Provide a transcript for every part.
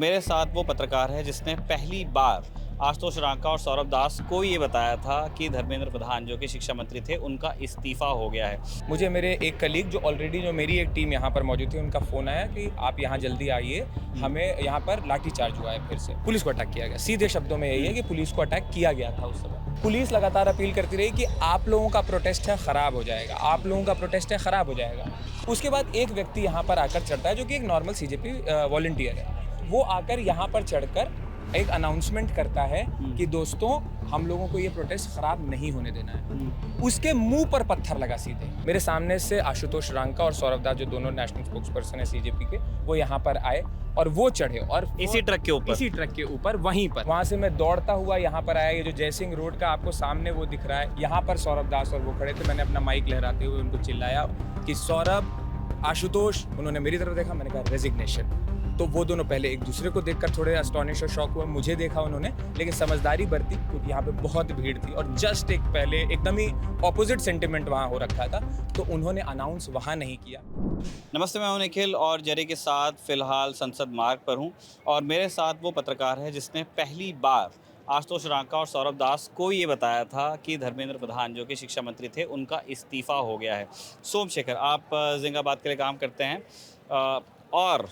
मेरे साथ वो पत्रकार है जिसने पहली बार आशुतोष रांका और सौरभ दास को ये बताया था कि धर्मेंद्र प्रधान जो कि शिक्षा मंत्री थे उनका इस्तीफा हो गया है। मुझे मेरे एक कलीग जो मेरी एक टीम यहाँ पर मौजूद थी, उनका फ़ोन आया कि आप यहाँ जल्दी आइए, हमें यहाँ पर लाठीचार्ज हुआ है फिर से। पुलिस को अटैक किया गया। सीधे शब्दों में यही है कि पुलिस को अटैक किया गया था उस समय। पुलिस लगातार अपील करती रही कि आप लोगों का प्रोटेस्ट है, ख़राब हो जाएगा, आप लोगों का प्रोटेस्ट है, ख़राब हो जाएगा। उसके बाद एक व्यक्ति यहाँ पर आकर चढ़ता है जो कि एक नॉर्मल सीजेपी वॉलंटियर है। वो आकर यहाँ पर चढ़कर एक अनाउंसमेंट करता है कि दोस्तों, हम लोगों को ये प्रोटेस्ट खराब नहीं होने देना है। उसके मुंह पर पत्थर लगा सीधे। मेरे सामने से आशुतोष रांका और सौरभ दास, जो दोनों नेशनल स्पोक्स पर्सन है सीजेपी के, वो यहाँ पर आए और वो चढ़े और इसी ट्रक के ऊपर वहीं पर वहां से मैं दौड़ता हुआ यहाँ पर आया। ये जो जयसिंह रोड का आपको सामने वो दिख रहा है, यहाँ पर सौरभ दास और वो खड़े थे। मैंने अपना माइक लहराते हुए उनको चिल्लाया कि सौरभ, आशुतोष। उन्होंने मेरी तरफ देखा, मैंने कहा रेजिग्नेशन। तो वो दोनों पहले एक दूसरे को देखकर थोड़े अस्टॉनिश और शॉक हुए। मुझे देखा उन्होंने, लेकिन समझदारी बरती क्योंकि यहाँ पे बहुत भीड़ थी और जस्ट एक पहले एकदम ही ऑपोजिट सेंटिमेंट वहाँ हो रखा था, तो उन्होंने अनाउंस वहाँ नहीं किया। नमस्ते, मैं हूं निखिल और जरी के साथ फिलहाल संसद मार्ग पर हूं और मेरे साथ वो पत्रकार है जिसने पहली बार आशुतोष रांका और सौरभ दास को ये बताया था कि धर्मेंद्र प्रधान जो कि शिक्षा मंत्री थे उनका इस्तीफा हो गया है। सोमशेखर, आप जिंदाबाद के लिए काम करते हैं और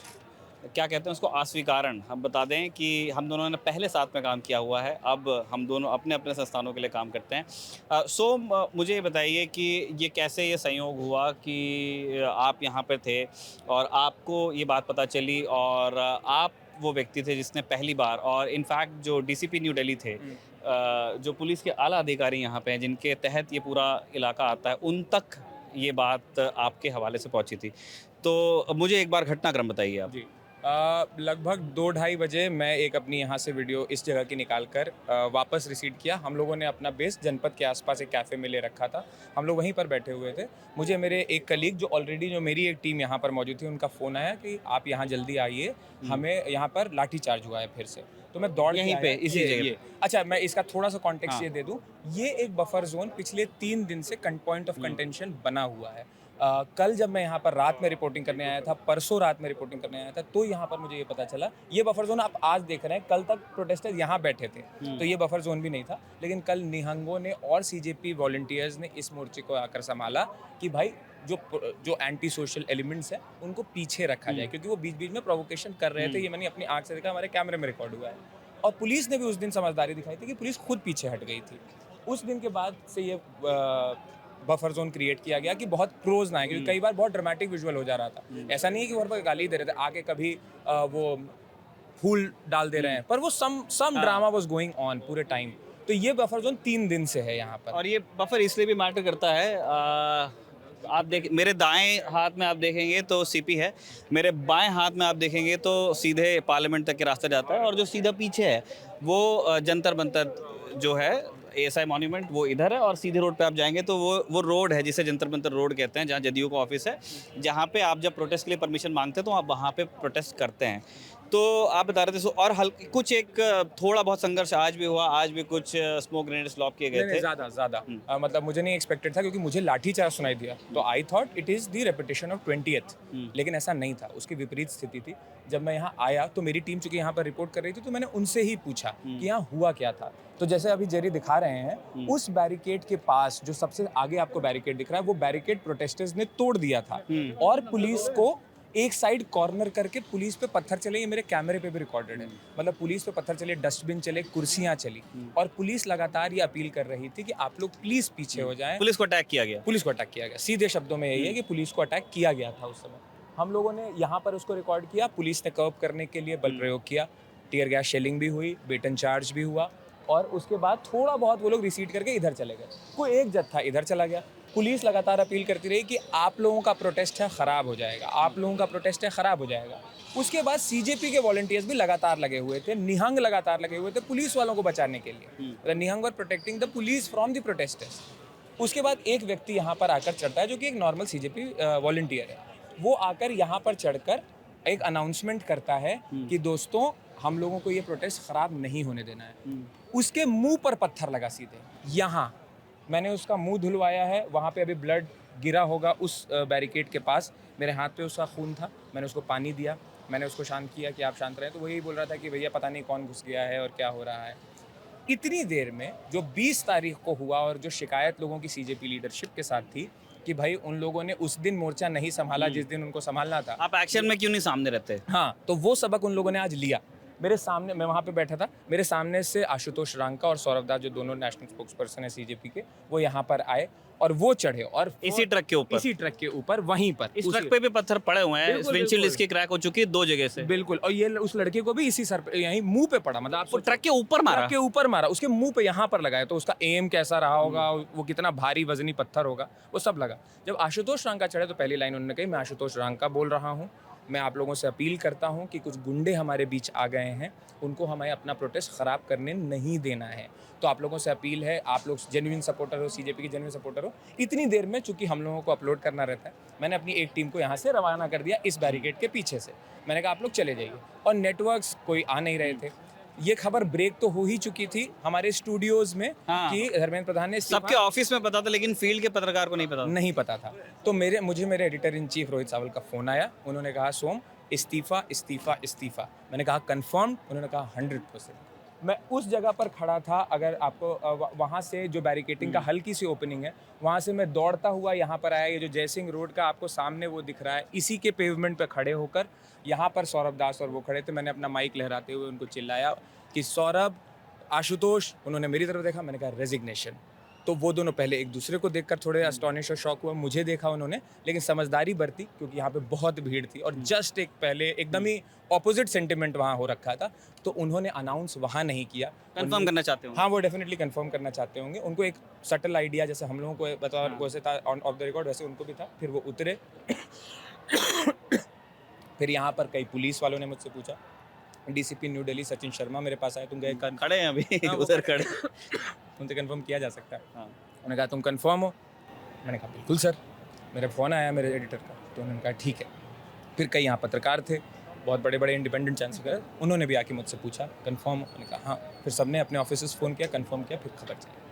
क्या कहते हैं उसको, अस्वीकारण। हम बता दें कि हम दोनों ने पहले साथ में काम किया हुआ है, अब हम दोनों अपने अपने संस्थानों के लिए काम करते हैं। सोम, मुझे ये बताइए कि ये कैसे ये संयोग हुआ कि आप यहाँ पर थे और आपको ये बात पता चली और आप वो व्यक्ति थे जिसने पहली बार, और इनफैक्ट जो डीसीपी न्यू दिल्ली थे, जो पुलिस के आला अधिकारी यहाँ पे हैं जिनके तहत ये पूरा इलाका आता है, उन तक ये बात आपके हवाले से पहुँची थी। तो मुझे एक बार घटनाक्रम बताइए आप। जी। लगभग 2-2:30 बजे मैं एक अपनी यहाँ से वीडियो इस जगह की निकाल कर वापस रिसीड किया। हम लोगों ने अपना बेस जनपद के आसपास एक कैफ़े में ले रखा था। हम लोग वहीं पर बैठे हुए थे। मुझे मेरे एक कलीग जो मेरी एक टीम यहाँ पर मौजूद थी, उनका फ़ोन आया कि आप यहाँ जल्दी आइए, हमें यहाँ पर लाठीचार्ज हुआ है फिर से। तो मैं दौड़ के यहीं आया। पे इसी जगह ये अच्छा, मैं इसका थोड़ा सा कॉन्टेक्स्ट हाँ। ये दे दूँ। ये एक बफर ज़ोन पिछले 3 दिन से पॉइंट ऑफ कंटेंशन बना हुआ है। कल जब मैं यहाँ पर रात में रिपोर्टिंग करने आया था, परसों रात में रिपोर्टिंग करने आया था, तो यहाँ पर मुझे ये पता चला, ये बफर जोन आप आज देख रहे हैं, कल तक प्रोटेस्टर्स यहाँ बैठे थे, तो ये बफर जोन भी नहीं था। लेकिन कल निहंगों ने और सीजेपी वॉलंटियर्स ने इस मोर्चे को आकर संभाला कि भाई जो एंटी सोशल एलिमेंट्स हैं उनको पीछे रखा जाए, क्योंकि वो बीच बीच में प्रोवोकेशन कर रहे थे। ये मैंने अपनी आंख से देखा, हमारे कैमरे में रिकॉर्ड हुआ है। और पुलिस ने भी उस दिन समझदारी दिखाई थी कि पुलिस खुद पीछे हट गई थी। उस दिन के बाद से ये बफर जोन क्रिएट किया गया कि बहुत क्लोज ना है, क्योंकि कई बार बहुत ड्रामेटिक विजुअल हो जा रहा था। ऐसा नहीं है कि वहाँ पर गाली दे रहे थे, आगे कभी वो फूल डाल दे रहे हैं, पर वो some drama was going on पूरे टाइम। तो ये बफर जोन 3 दिन से है यहाँ पर। और ये बफर इसलिए भी मैटर करता है, आप देख, मेरे दाएं हाथ में आप देखेंगे तो सीपी है, मेरे बाएं हाथ में आप देखेंगे तो सीधे पार्लियामेंट तक के रास्ता जाता है, और जो सीधा पीछे है वो जंतर मंतर जो है, एएसआई मॉन्यूमेंट, वो इधर है। और सीधे रोड पे आप जाएंगे तो वो रोड है जिसे जंतर मंतर रोड कहते हैं, जहाँ जदयू का ऑफिस है, जहाँ पे आप जब प्रोटेस्ट के लिए परमिशन मांगते हैं तो आप वहाँ पे प्रोटेस्ट करते हैं। तो आप बता रहे थे और हल्का कुछ एक थोड़ा बहुत संघर्ष आज भी हुआ, आज भी कुछ स्मोक ग्रेनेड्स लॉब किए गए थे। ज़्यादा मतलब मुझे नहीं एक्सपेक्टेड था, क्योंकि मुझे लाठीचार्ज सुनाई दिया तो I thought it is the repetition of 20th, लेकिन ऐसा नहीं था। उसकी विपरीत स्थिति थी। जब मैं यहाँ आया तो मेरी टीम चूंकि यहाँ पर रिपोर्ट कर रही थी, तो मैंने उनसे ही पूछा कि यहाँ हुआ क्या था। तो जैसे अभी जेरी दिखा रहे हैं, उस बैरिकेड के पास जो सबसे आगे आपको बैरिकेड दिख रहा है, वो बैरिकेड प्रोटेस्टर्स ने तोड़ दिया था और पुलिस को एक साइड कॉर्नर करके पुलिस पे पत्थर चले। ये मेरे कैमरे पे भी रिकॉर्डेड है। मतलब पुलिस पे पत्थर चले, डस्टबिन चले, कुर्सियां चली, और पुलिस लगातार ये अपील कर रही थी कि आप लोग प्लीज पीछे हो जाएं। पुलिस को अटैक किया गया। पुलिस को अटैक किया गया। सीधे शब्दों में यही है कि पुलिस को अटैक किया गया था उस समय। हम लोगों ने यहाँ पर उसको रिकॉर्ड किया। पुलिस ने कर्व करने के लिए बल प्रयोग किया, टीयर गैस शेलिंग भी हुई, बेटन चार्ज भी हुआ, और उसके बाद थोड़ा बहुत वो लोग रिसीड करके इधर चले गए। कोई एक जत्था इधर चला गया। पुलिस लगातार अपील करती रही कि आप लोगों का प्रोटेस्ट है, ख़राब हो जाएगा, आप लोगों का प्रोटेस्ट है, ख़राब हो जाएगा। उसके बाद सीजेपी के वॉलंटियर्स भी लगातार लगे हुए थे, निहंग लगातार लगे हुए थे पुलिस वालों को बचाने के लिए। The Nihang were protecting the police from the protesters. उसके बाद एक व्यक्ति यहाँ पर आकर चढ़ता है जो कि एक नॉर्मल सीजेपी वॉलंटियर है। वो आकर यहाँ पर चढ़कर एक अनाउंसमेंट करता है कि दोस्तों, हम लोगों को ये प्रोटेस्ट ख़राब नहीं होने देना है। उसके मुंह पर पत्थर लगा सीधे। यहाँ मैंने उसका मुंह धुलवाया है, वहाँ पे अभी ब्लड गिरा होगा उस बैरिकेड के पास। मेरे हाथ पे उसका खून था, मैंने उसको पानी दिया। मैंने उसको शांत किया कि आप शांत रहें, तो वो यही बोल रहा था कि भैया पता नहीं कौन घुस गया है और क्या हो रहा है। इतनी देर में जो 20 तारीख को हुआ और जो शिकायत लोगों की सीजेपी लीडरशिप के साथ थी कि भाई उन लोगों ने उस दिन मोर्चा नहीं संभाला जिस दिन उनको संभालना था। आप एक्शन में क्यों नहीं सामने रहते? हाँ, तो वो सबक उन लोगों ने आज लिया। मेरे सामने, मैं वहाँ पे बैठा था, मेरे सामने से आशुतोष रांका और सौरभ दास, जो दोनों नेशनल स्पोक्स पर्सन है सीजेपी के, वो यहाँ पर आए और वो चढ़े और इसी ट्रक के ऊपर? इसी ट्रक के ऊपर, वहीं पर इस ट्रक पे भी पत्थर पड़े हुए हैं, बिल्कुल, विंडशील्ड बिल्कुल। इसकी क्रैक हो चुकी है 2 जगह से। बिल्कुल। और ये उस लड़के को भी इसी सर पे, यहीं मुंह पे पड़ा, मतलब आप वो ट्रक के ऊपर मारा? ट्रक के ऊपर मारा, उसके मुंह पे यहाँ पर लगाया, तो उसका एम कैसा रहा होगा, वो कितना भारी वजनी पत्थर होगा, वो सब लगा। जब आशुतोष रांका चढ़े तो पहली लाइन उन्होंने कही, मैं आशुतोष रांका बोल रहा हूँ, मैं आप लोगों से अपील करता हूँ कि कुछ गुंडे हमारे बीच आ गए हैं, उनको हमें अपना प्रोटेस्ट ख़राब करने नहीं देना है। तो आप लोगों से अपील है, आप लोग जेन्युइन सपोर्टर हो, सीजेपी के जेन्युइन सपोर्टर हो। इतनी देर में चूंकि हम लोगों को अपलोड करना रहता है, मैंने अपनी एक टीम को यहाँ से रवाना कर दिया इस बैरिकेड के पीछे से। मैंने कहा आप लोग चले जाइए, और नेटवर्क्स कोई आ नहीं रहे थे। ये खबर ब्रेक तो हो ही चुकी थी हमारे स्टूडियोज में हाँ। कि धर्मेंद्र प्रधान ने सबके ऑफिस में पता था, लेकिन फील्ड के पत्रकार को नहीं पता। नहीं पता था। तो मुझे मेरे एडिटर इन चीफ रोहित सावल का फ़ोन आया, उन्होंने कहा सोम इस्तीफ़ा इस्तीफ़ा इस्तीफ़ा। मैंने कहा कंफर्म, उन्होंने कहा 100%। मैं उस जगह पर खड़ा था, अगर आपको वहाँ से जो बैरिकेटिंग का हल्की सी ओपनिंग है, वहाँ से मैं दौड़ता हुआ यहाँ पर आया। ये जो जयसिंह रोड का आपको सामने वो दिख रहा है, इसी के पेवमेंट पे खड़े होकर यहाँ पर सौरभ दास और वो खड़े थे। मैंने अपना माइक लहराते हुए उनको चिल्लाया कि सौरभ, आशुतोष। उन्होंने मेरी तरफ देखा, मैंने कहा रेजिग्नेशन। तो वो दोनों पहले एक दूसरे को देखकर थोड़े अस्टॉनिश और शॉक हुए, मुझे देखा उन्होंने, लेकिन समझदारी बरती क्योंकि यहाँ पे बहुत भीड़ थी और जस्ट एक पहले एकदम ही ऑपोजिट सेंटिमेंट वहाँ हो रखा था, तो उन्होंने अनाउंस वहाँ नहीं किया। कंफर्म करना चाहते हो? हाँ, वो डेफिनेटली कंफर्म करना चाहते होंगे। उनको एक सटल आइडिया, जैसे हम लोगों को बता वैसे था ऑन ऑफ द रिकॉर्ड, वैसे उनको भी था। फिर वो उतरे। फिर यहाँ पर कई पुलिस वालों ने मुझसे पूछा, डीसीपी न्यू दिल्ली सचिन शर्मा मेरे पास आए, तुम गए खड़े हैं अभी हाँ, वो उधर खड़े। उनसे कंफर्म किया जा सकता है। हाँ। उन्होंने कहा तुम कंफर्म हो? मैंने कहा बिल्कुल सर। मेरा फ़ोन आया मेरे एडिटर का, तो उन्होंने कहा ठीक है। फिर कई यहाँ पत्रकार थे, बहुत बड़े बड़े इंडिपेंडेंट चैनल्स वगैरह, उन्होंने भी आके मुझसे पूछा कंफर्म। मैंने कहा हाँ। फिर सबने अपने ऑफिस फ़ोन किया, कंफर्म किया, फिर खबर चली।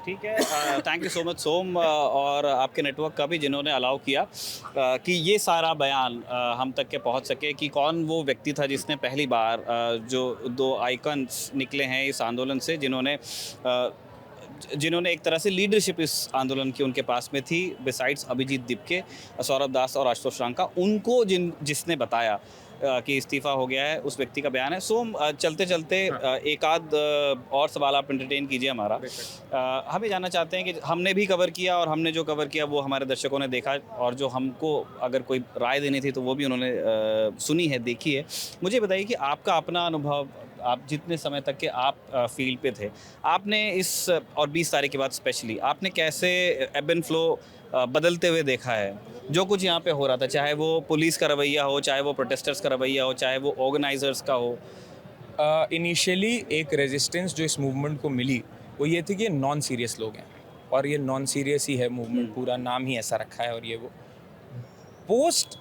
ठीक है, थैंक यू सो मच सोम, और आपके नेटवर्क का भी, जिन्होंने अलाउ किया कि ये सारा बयान हम तक के पहुंच सके कि कौन वो व्यक्ति था जिसने पहली बार जो 2 आइकन्स निकले हैं इस आंदोलन से, जिन्होंने एक तरह से लीडरशिप इस आंदोलन की उनके पास में थी, बिसाइड्स अभिजीत दिपके, सौरभ दास और आशुतोष रांका, उनको जिसने बताया कि इस्तीफ़ा हो गया है, उस व्यक्ति का बयान है। सो चलते चलते एक आध और सवाल आप एंटरटेन कीजिए हमारा। हम ये जानना चाहते हैं कि हमने भी कवर किया, और हमने जो कवर किया वो हमारे दर्शकों ने देखा, और जो हमको अगर कोई राय देनी थी तो वो भी उन्होंने सुनी है, देखी है। मुझे बताइए कि आपका अपना अनुभव, आप जितने समय तक के आप फील्ड पे थे, आपने इस और 20 तारीख के बाद स्पेशली आपने कैसे एब एंड फ्लो बदलते हुए देखा है? जो कुछ यहाँ पे हो रहा था, चाहे वो पुलिस का रवैया हो, चाहे वो प्रोटेस्टर्स का रवैया हो, चाहे वो ऑर्गेनाइजर्स का हो। इनिशियली एक रेजिस्टेंस जो इस मूवमेंट को मिली वो ये थी कि ये नॉन सीरियस लोग हैं, और ये नॉन सीरियस ही है मूवमेंट, पूरा नाम ही ऐसा रखा है। और ये वो पोस्ट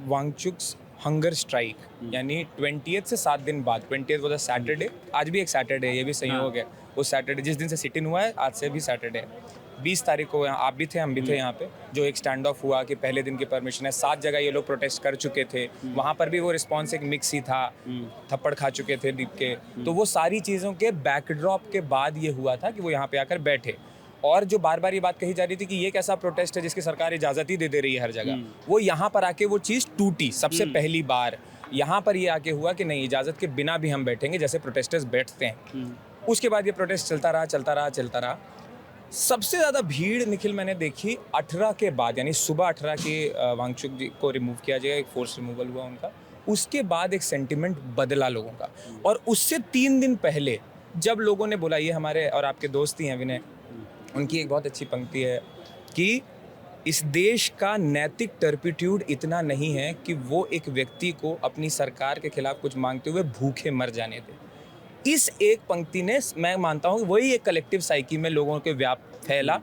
वांगचुक्स हंगर स्ट्राइक, यानी 20th से 7 दिन बाद, 20th वाज सैटरडे, आज भी एक सैटरडे है, ये भी संयोग है। वो सैटरडे जिस दिन से सिट इन हुआ है, आज से भी सैटरडे है। 20 तारीख को आप भी थे, हम भी थे यहाँ पे, जो एक स्टैंड ऑफ हुआ कि पहले दिन की परमिशन है। 7 जगह ये लोग प्रोटेस्ट कर चुके थे, वहाँ पर भी वो रिस्पॉन्स एक मिक्स ही था, थप्पड़ खा चुके थे दीप के। तो वो सारी चीज़ों के बैकड्रॉप के बाद ये हुआ था कि वो यहाँ पे आकर बैठे। और जो बार बार ये बात कही जा रही थी कि ये कैसा प्रोटेस्ट है जिसकी सरकार इजाज़त ही दे रही है हर जगह, वो यहाँ पर आके वो चीज़ टूटी सबसे पहली बार। यहाँ पर ये आके हुआ कि नहीं, इजाज़त के बिना भी हम बैठेंगे जैसे प्रोटेस्टर्स बैठते हैं। उसके बाद ये प्रोटेस्ट चलता रहा। सबसे ज़्यादा भीड़ निखिल मैंने देखी 18 के बाद, यानी सुबह 18 के वांगचुक जी को रिमूव किया जाएगा, एक फोर्स रिमूवल हुआ उनका। उसके बाद एक सेंटिमेंट बदला लोगों का। और उससे 3 दिन पहले जब लोगों ने बोला, ये हमारे और आपके दोस्त ही हैं विनय, उनकी एक बहुत अच्छी पंक्ति है कि इस देश का नैतिक टर्पिट्यूड इतना नहीं है कि वो एक व्यक्ति को अपनी सरकार के खिलाफ कुछ मांगते हुए भूखे मर जाने दे। इस एक पंक्ति ने, मैं मानता हूँ, वही एक कलेक्टिव साइकी में लोगों के व्याप फैला,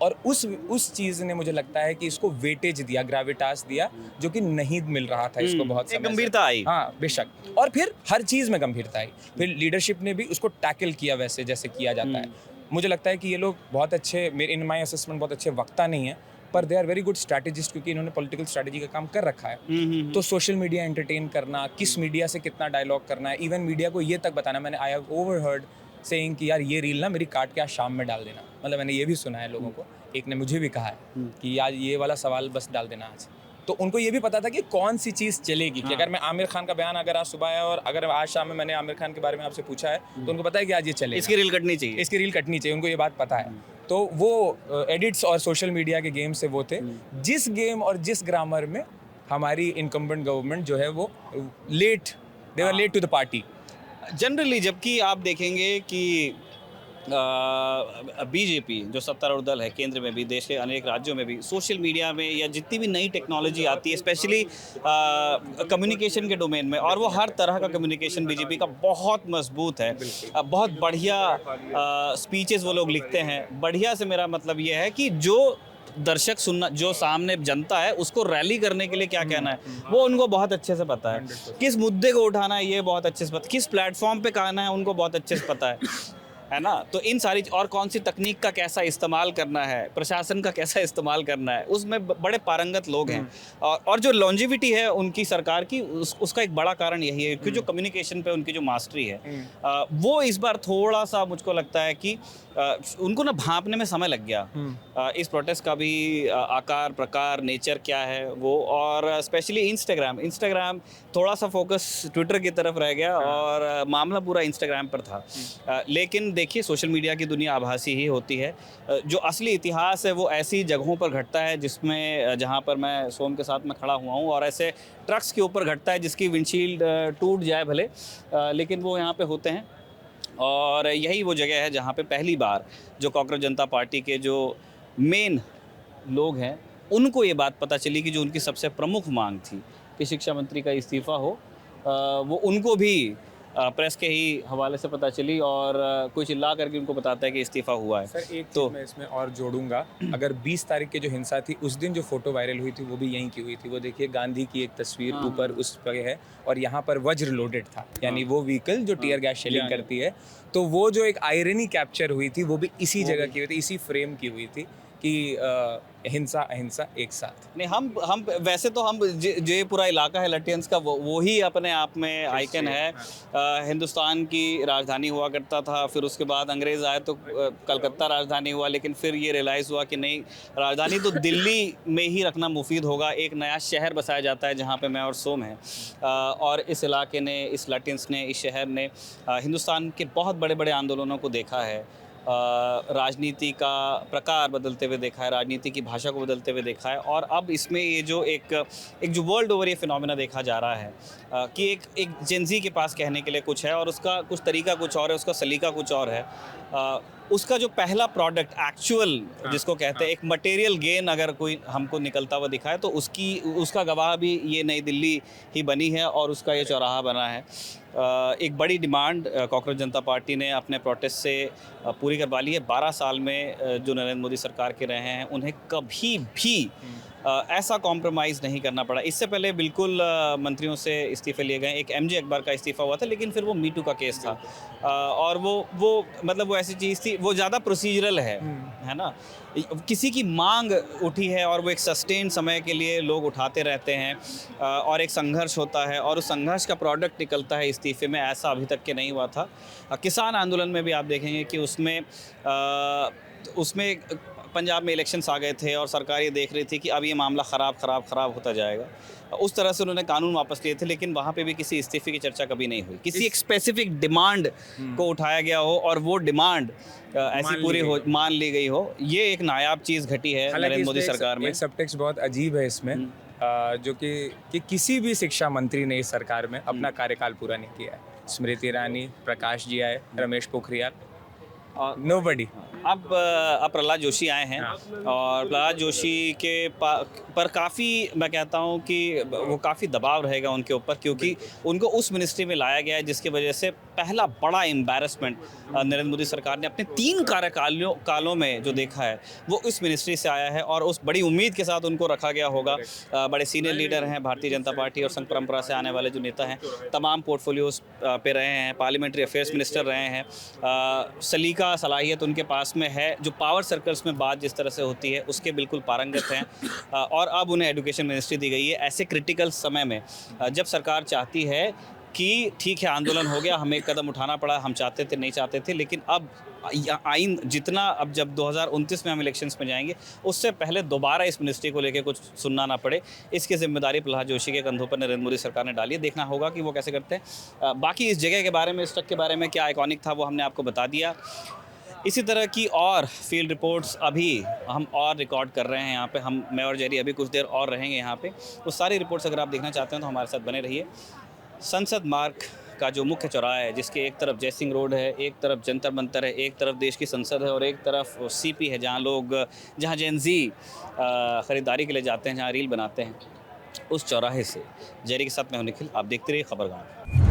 और उस चीज़ ने मुझे लगता है कि इसको वेटेज दिया, ग्रेविटास दिया, जो कि नहीं मिल रहा था इसको बहुत समय से। गंभीरता आई। हाँ बेशक, और फिर हर चीज़ में गंभीरता आई। फिर लीडरशिप ने भी उसको टैकल किया वैसे जैसे किया जाता है। मुझे लगता है कि ये लोग बहुत अच्छे, मेरे इन माई असेसमेंट बहुत अच्छे वक्ता नहीं है, पर they are very good strategist, क्योंकि इन्होंने पॉलिटिकल स्ट्रैटेजी का काम कर रखा है। तो सोशल मीडिया एंटरटेन करना, किस मीडिया से कितना डायलॉग करना है, इवन मीडिया को ये तक बताना, मैंने आई हैव ओवरहर्ड सेइंग कि यार ये रील ना मेरी काट के आज शाम में डाल देना, मतलब मैंने ये भी सुना है लोगों को, एक ने मुझे भी कहा है कि यार ये वाला सवाल बस डाल देना आज। तो उनको ये भी पता था कि कौन सी चीज़ चलेगी, कि अगर मैं आमिर खान का बयान अगर आज सुबह आया और अगर आज शाम में मैंने आमिर खान के बारे में आपसे पूछा है तो उनको पता है कि आज ये चलेगा, इसकी रील कटनी चाहिए, इसकी रील कटनी चाहिए, उनको ये बात पता है। तो वो एडिट्स और सोशल मीडिया के गेम से वो थे, जिस गेम और जिस ग्रामर में हमारी इनकम्बेंट गवर्नमेंट जो है वो late, they were late to the party generally. जबकि आप देखेंगे कि बीजेपी जो सत्तारूढ़ दल है केंद्र में भी, देश के अनेक राज्यों में भी, सोशल मीडिया में या जितनी भी नई टेक्नोलॉजी आती है, स्पेशली कम्युनिकेशन के डोमेन में, और वो हर तरह का कम्युनिकेशन बीजेपी का बहुत मजबूत है। बहुत बढ़िया स्पीचेस वो लोग लिखते हैं। बढ़िया से मेरा मतलब ये है कि जो दर्शक सुनना, जो सामने जनता है उसको रैली करने के लिए क्या कहना है वो उनको बहुत अच्छे से पता है, किस मुद्दे को उठाना है ये बहुत अच्छे से पता, किस प्लेटफॉर्म पे कहना है उनको बहुत अच्छे से पता है ना। तो इन सारी, और कौन सी तकनीक का कैसा इस्तेमाल करना है, प्रशासन का कैसा इस्तेमाल करना है, उसमें बड़े पारंगत लोग हैं। और जो लॉन्जिविटी है उनकी सरकार की, उसका एक बड़ा कारण यही है कि जो कम्युनिकेशन पे उनकी जो मास्टरी है, वो इस बार थोड़ा सा मुझको लगता है कि उनको ना भांपने में समय लग गया। इस प्रोटेस्ट का भी आकार, प्रकार, नेचर क्या है वो, और स्पेशली इंस्टाग्राम थोड़ा सा फोकस ट्विटर की तरफ रह गया और मामला पूरा इंस्टाग्राम पर था। लेकिन देखिए, सोशल मीडिया की दुनिया आभासी ही होती है। जो असली इतिहास है वो ऐसी जगहों पर घटता है जिसमें, जहाँ पर मैं सोम के साथ में खड़ा हुआ हूँ, और ऐसे ट्रक्स के ऊपर घटता है जिसकी विंडशील्ड टूट जाए भले, लेकिन वो यहाँ पे होते हैं। और यही वो जगह है जहाँ पे पहली बार जो कॉकरोच जनता पार्टी के जो मेन लोग हैं उनको ये बात पता चली कि जो उनकी सबसे प्रमुख मांग थी कि शिक्षा मंत्री का इस्तीफ़ा हो, वो उनको भी प्रेस के ही हवाले से पता चली, और कोई चिल्ला करके उनको बताता है कि इस्तीफ़ा हुआ है। सर एक तो मैं इसमें और जोड़ूंगा, अगर 20 तारीख की जो हिंसा थी उस दिन जो फोटो वायरल हुई थी वो भी यहीं की हुई थी। वो देखिए, गांधी की एक तस्वीर ऊपर उस पर है और यहाँ पर वज्र लोडेड था, यानी वो व्हीकल जो टीयर गैस शेलिंग करती है। तो वो जो एक आयरनी कैप्चर हुई थी वो भी इसी जगह की हुई थी, इसी फ्रेम की हुई थी कि हिंसा अहिंसा एक साथ। नहीं, हम वैसे तो हम जो ये पूरा इलाका है लटियंस का, वो ही अपने आप में आइकन है। हिंदुस्तान की राजधानी हुआ करता था, फिर उसके बाद अंग्रेज़ आए तो कलकत्ता राजधानी हुआ, लेकिन फिर ये रियलाइज़ हुआ कि नहीं, राजधानी तो दिल्ली में ही रखना मुफीद होगा। एक नया शहर बसाया जाता है जहाँ पे मैं और सोम हैं, और इस इलाके ने, इस लटियंस ने, इस शहर ने हिंदुस्तान के बहुत बड़े बड़े आंदोलनों को देखा है। राजनीति का प्रकार बदलते हुए देखा है, राजनीति की भाषा को बदलते हुए देखा है, और अब इसमें ये जो एक जो वर्ल्ड ओवर ये फिनोमेना देखा जा रहा है कि एक जेंजी के पास कहने के लिए कुछ है और उसका कुछ तरीका कुछ और है, उसका सलीका कुछ और है। उसका जो पहला प्रोडक्ट एक्चुअल जिसको कहते हैं, एक मटेरियल गेन अगर कोई हमको निकलता हुआ दिखा है तो उसका गवाह भी ये नई दिल्ली ही बनी है और उसका ये चौराहा बना है। एक बड़ी डिमांड कॉकरोच जनता पार्टी ने अपने प्रोटेस्ट से पूरी करवा ली है। 12 साल में जो नरेंद्र मोदी सरकार के रहे हैं उन्हें कभी भी ऐसा कॉम्प्रोमाइज़ नहीं करना पड़ा। इससे पहले बिल्कुल मंत्रियों से इस्तीफ़े लिए गए। एक एमजे अकबर का इस्तीफ़ा हुआ था, लेकिन फिर वो मी टू का केस था, और वो मतलब वो ऐसी चीज़ थी, वो ज़्यादा प्रोसीजरल है ना। किसी की मांग उठी है और वो एक सस्टेन समय के लिए लोग उठाते रहते हैं, और एक संघर्ष होता है और उस संघर्ष का प्रोडक्ट निकलता है इस्तीफ़े में। ऐसा अभी तक के नहीं हुआ था। किसान आंदोलन में भी आप देखेंगे कि उसमें पंजाब में इलेक्शंस आ गए थे और सरकार ये देख रही थी कि अब ये मामला ख़राब होता जाएगा। उस तरह से उन्होंने कानून वापस लिए थे, लेकिन वहाँ पे भी किसी इस्तीफ़े की चर्चा कभी नहीं हुई। किसी एक स्पेसिफिक डिमांड को उठाया गया हो और वो डिमांड ऐसी पूरी हो, मान ली गई हो, ये एक नायाब चीज़ घटी है नरेंद्र मोदी सरकार में। एक सबटेक्स्ट बहुत अजीब है इसमें, जो कि किसी भी शिक्षा मंत्री ने इस सरकार में अपना कार्यकाल पूरा नहीं किया है। स्मृति ईरानी, प्रकाश जी आए, रमेश पोखरियाल, नोबडी। अब प्रहलाद जोशी आए हैं, और प्रहलाद जोशी के पर काफ़ी, मैं कहता हूं कि वो काफ़ी दबाव रहेगा उनके ऊपर, क्योंकि उनको उस मिनिस्ट्री में लाया गया है जिसकी वजह से पहला बड़ा एम्बैरसमेंट नरेंद्र मोदी सरकार ने अपने 3 कार्यकालों में जो देखा है वो उस मिनिस्ट्री से आया है, और उस बड़ी उम्मीद के साथ उनको रखा गया होगा। बड़े सीनियर लीडर हैं भारतीय जनता पार्टी और संघ परंपरा से आने वाले जो नेता हैं, तमाम पोर्टफोलियोज पे रहे हैं, पार्लियामेंट्री अफेयर्स मिनिस्टर रहे हैं, सलीका का सलाहियत उनके पास में है, जो पावर सर्कल्स में बात जिस तरह से होती है उसके बिल्कुल पारंगत हैं। और अब उन्हें एजुकेशन मिनिस्ट्री दी गई है ऐसे क्रिटिकल समय में, जब सरकार चाहती है कि ठीक है आंदोलन हो गया, हमें एक कदम उठाना पड़ा, हम चाहते थे नहीं चाहते थे, लेकिन अब आइन जितना, अब जब 2029 में हम इलेक्शंस में जाएंगे उससे पहले दोबारा इस मिनिस्ट्री को लेकर कुछ सुनना ना पड़े, इसकी जिम्मेदारी प्रहलाद जोशी के कंधों पर नरेंद्र मोदी सरकार ने डाली है। देखना होगा कि वो कैसे करते हैं। बाकी इस जगह के बारे में, इस ट्रक के बारे में क्या आइकॉनिक था वो हमने आपको बता दिया। इसी तरह की और फील्ड रिपोर्ट्स अभी हम और रिकॉर्ड कर रहे हैं यहाँ पे, मैं और जेरी अभी कुछ देर और रहेंगे यहाँ पे। वो सारी रिपोर्ट्स अगर आप देखना चाहते हैं तो हमारे साथ बने रहिए। संसद मार्ग का जो मुख्य चौराहा है, जिसके एक तरफ जय सिंह रोड है, एक तरफ जंतर मंतर है, एक तरफ देश की संसद है और एक तरफ सीपी है, जहाँ जेनजी ख़रीदारी के लिए जाते हैं, जहाँ रील बनाते हैं, उस चौराहे से जेरी के साथ मैं हूं निखिल। आप देखते रहिए खबरगाम।